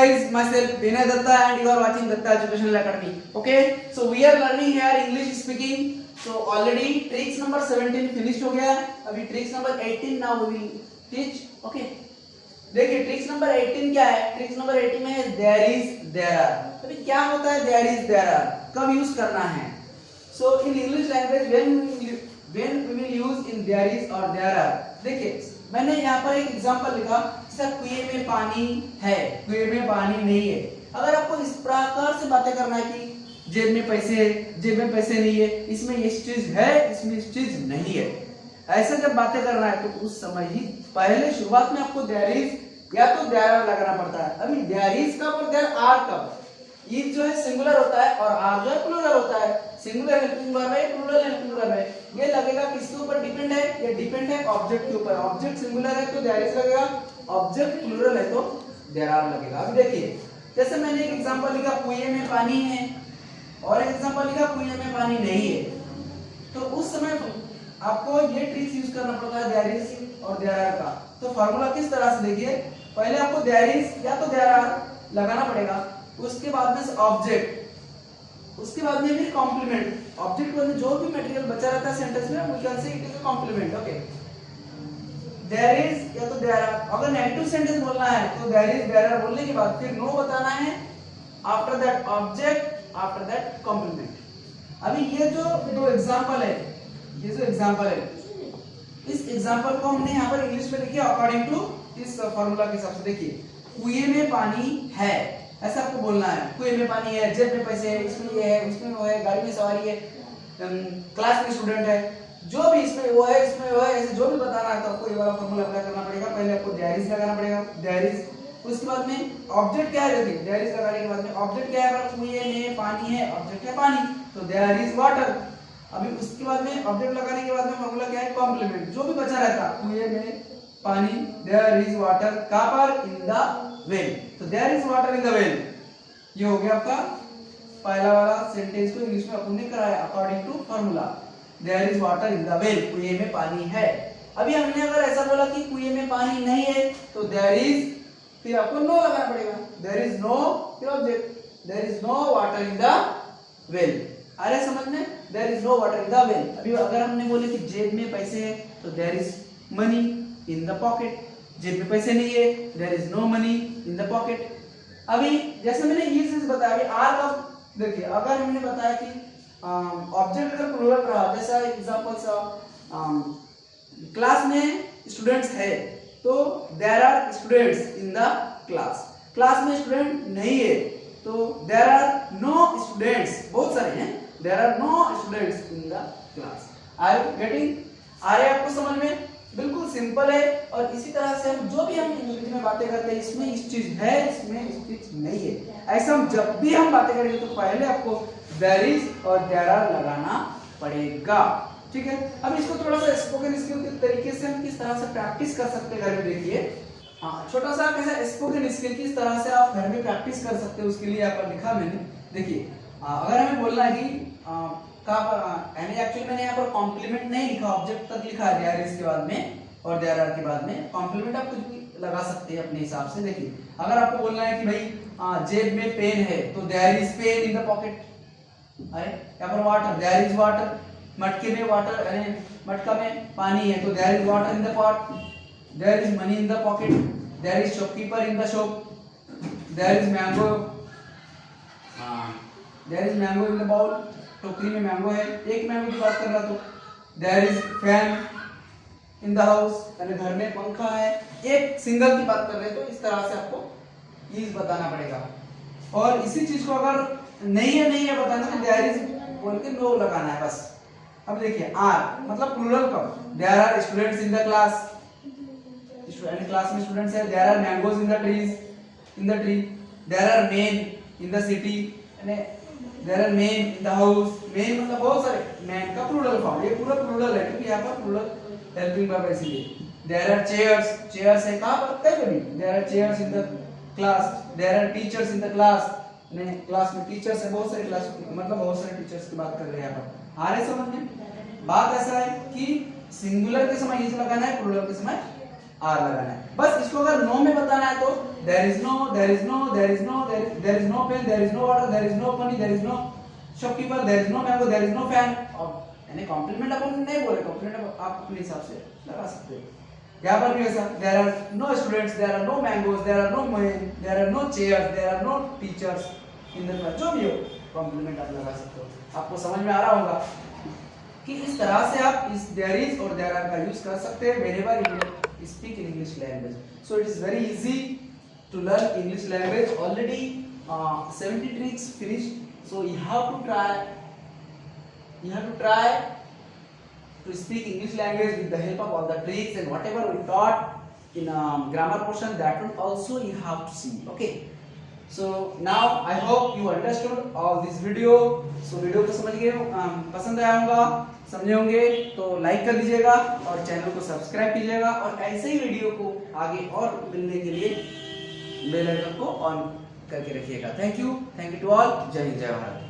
guys, myself Vinay Datta and you are watching Datta Educational Academy. Okay, so we are learning here English speaking. So already tricks number 17 finished हो गया है. अभी tricks number 18 now we will teach. Okay, देखिए tricks number 18 क्या है. Tricks number 18 में है there is there are. अभी क्या होता है there is there are, कब यूज करना है. So in English language when we will use in there is or there are. देखिए मैंने यहाँ पर एक एग्जांपल लिखा, सर कुएं में पानी है, कुएं में पानी नहीं है. अगर आपको इस प्रकार से बातें करना है कि जेब में पैसे नहीं है, इसमें ये चीज है, इसमें इस चीज नहीं है, ऐसे जब बातें करना है तो उस समय ही पहले शुरुआत में आपको देयर इज या तो देयर आर लगाना पड़ता है. अभी देयर इज कब और देयर आर कब. ये जो है सिंगुलर होता है और आर जो है प्लूरल होता है. सिंगुलर हेल्पिंग वर्ब है, प्लूरल हेल्पिंग वर्ब है. ये लगेगा किसके ऊपर डिपेंड है, ये डिपेंड है ऑब्जेक्ट के ऊपर. ऑब्जेक्ट सिंगुलर है तो देयर इज लगेगा, ऑब्जेक्ट प्लूरल है तो देयर आर लगेगा. अब देखिए जैसे मैंने एक एग्जांपल लिखा कुएं में पानी है और एक एग्जांपल लिखा कुएं में पानी नहीं है. तो उस समय आपको ये ट्रिक्स यूज करना पड़ता है देयर इज और देयर आर का. तो फार्मूला किस तरह से देखिए, पहले आपको देयर इज या तो देयर आर लगाना पड़ेगा, उसके बाद में ऑब्जेक्ट, उसके बाद में फिर कॉम्प्लीमेंट. ऑब्जेक्ट के बाद में जो भी मटेरियल बचा रहता है सेंटेंस में we can say it is a complement. Okay, there is या तो देयर आर. अगर नेगेटिव सेंटेंस बोलना है तो देयर इज देयर आर बोलने के बाद फिर नो बताना है, after that object, after that complement. अभी ये जो दो एग्जांपल है, ये जो एग्जांपल है, इस एग्जांपल को हमने यहाँ पर इंग्लिश में लिखा अकॉर्डिंग टू इस फार्मूला के हिसाब से. देखिए कुएं में पानी है ऐसा आपको बोलना है. कुएं में पानी है, जेब में पैसे है, इसमें ये है, इसमें वो है, गाड़ी में सवारी है, क्लास में स्टूडेंट है, जो भी इसमें वो है, इसमें वो है, ऐसे जो भी बताना है तो आपको ये वाला फार्मूला अप्लाई करना पड़ेगा. पहले आपको देयर इज लगाना पड़ेगा, देयर इज. उसके बाद में ऑब्जेक्ट क्या है, देखिए देयर इज लगाने के बाद में ऑब्जेक्ट क्या है, अगर कुएं में पानी है, ऑब्जेक्ट है पानी, तो देयर इज वाटर. अभी उसके बाद में ऑब्जेक्ट लगाने के बाद में फार्मूला क्या है, कॉम्प्लीमेंट. जो भी बचा रहता कुएं में पानी, देयर इज वाटर कहां पर, इन द वेल. तो there is water in the well. ये हो गया आपका पहला वाला सेंटेंस को इंग्लिश में अपन ने कराया according to formula. There is water in the well, कुएं में पानी है. अभी हमने अगर ऐसा बोला कि कुएं में पानी नहीं है तो देयर इज, फिर आपको नो लगाना पड़ेगा. देयर इज नो, फिर object, there is no water in the well. आ रहा है समझ में, there is no water in the well. अभी अगर हमने बोले कि जेब में पैसे हैं तो there is money in the pocket. जेब में पैसे नहीं है, there is no money in the pocket. अभी जैसे मैंने ये चीज बताया, अभी आर का देखिए, अगर हमने बताया कि ऑब्जेक्ट अगर प्लूरल रहा, जैसा एग्जांपल सा क्लास में स्टूडेंट्स है तो there are students in the class. Class में स्टूडेंट नहीं है तो देयर आर नो स्टूडेंट्स, बहुत सारे हैं, there are no students in the class. Are you getting, आ रहे आपको समझ में. बिल्कुल सिंपल है. और इसी तरह से हम जो भी हम इंग्लिश में बातें करते हैं, इसमें इस चीज है, इसमें इस चीज नहीं है, ऐसा हम जब भी हम बातें करेंगे तो पहले आपको देयर इज और देयर आर लगाना पड़ेगा. ठीक है. अब इसको थोड़ा सा स्पोकन स्किल के तरीके से हम किस तरह से प्रैक्टिस कर सकते हैं घर में. देखिए हाँ, छोटा सा कैसा स्पोकन स्किल किस तरह से आप घर में प्रैक्टिस कर सकते हो, उसके लिए यहाँ पर लिखा मैंने. देखिए अगर हमें बोलना है कि एक्चुअली मैंने यहाँ पर कॉम्प्लीमेंट नहीं लिखा, ऑब्जेक्ट तक लिखा है देयर इज के बाद में और देयर आर के बाद में. कॉम्प्लीमेंट आप कुछ भी लगा सकते हैं अपने हिसाब से. देखिए अगर आपको बोलना है कि भाई जेब में पेन है तो there is pen in the pocket. अरे यहाँ पर वाटर, देयर इज वाटर. मटके में वाटर, अरे मटका में पानी है तो there is water in the pot. There is money in the pocket. There is shopkeeper in the shop. There is mango, there is mango in the bowl. टोकरी में मैंगो है, एक मैंगो की बात कर रहा तो there is fan in the house, यानी घर में पंखा है. एक सिंगल की बात कर रहे हैं तो इस तरह से आपको चीज बताना पड़ेगा. और इसी चीज को अगर नहीं है बताना तो देयर इज बोल के नो लगाना है बस. अब देखिए आर मतलब प्लूरल कब, there are students in the class, class में स्टूडेंट्स है. There are mangoes in the trees, in the tree. There are men in the city, यानी there are men in the house. Men मतलब बहुत सारे, man का plural form. ये पूरा plural है क्योंकि यहाँ पर प्लूरल हेल्पिंग वर्ब है इसलिए. देयर आर चेयर्स, चेयर्स है कहाँ पर, कहीं पे भी. There are chairs in the class. There are teachers in the class, ने क्लास में टीचर्स है, बहुत सारे क्लास मतलब बहुत सारे टीचर्स की बात कर रहे हैं यहाँ पर. आ रहे समझ में. बात ऐसा है कि सिंगुलर के समय ये लगाना है, प्लूरल के समय आर लगाना है। बस इसको अगर नो में बताना है तो there is no, there is no, there is no, there is no pen, there is no water, there is no money, there is no shopkeeper, there is no mango, there is no fan. अब यानी complement अपन नहीं बोले, complement आप अपने हिसाब से लगा सकते हो। यहाँ पर भी वैसा, there are no students, there are no mangoes, there are no man, there are no chairs, there are no teachers in the class, जो भी हो कॉम्प्लीमेंट आप लगा सकते हो। आपको समझ में आ रहा होगा कि इस तरह से आप इस देयर इज और देयर आर का यूज कर सकते हैं whenever you speak English language. So it is very easy to learn English language. Already 70 tricks finished, so you have to try to speak English language with the help of all the tricks and whatever we taught in grammar portion, that one also you have to see. Okay, so now I hope you understood all this video. So video को समझ गए, पसंद आया होगा, समझे होंगे तो like कर दीजिएगा और चैनल को सब्सक्राइब कीजिएगा और ऐसे ही वीडियो को आगे और मिलने के लिए बेल आइकन को ऑन करके रखिएगा। Thank you to all. जय हिंद, जय भारत।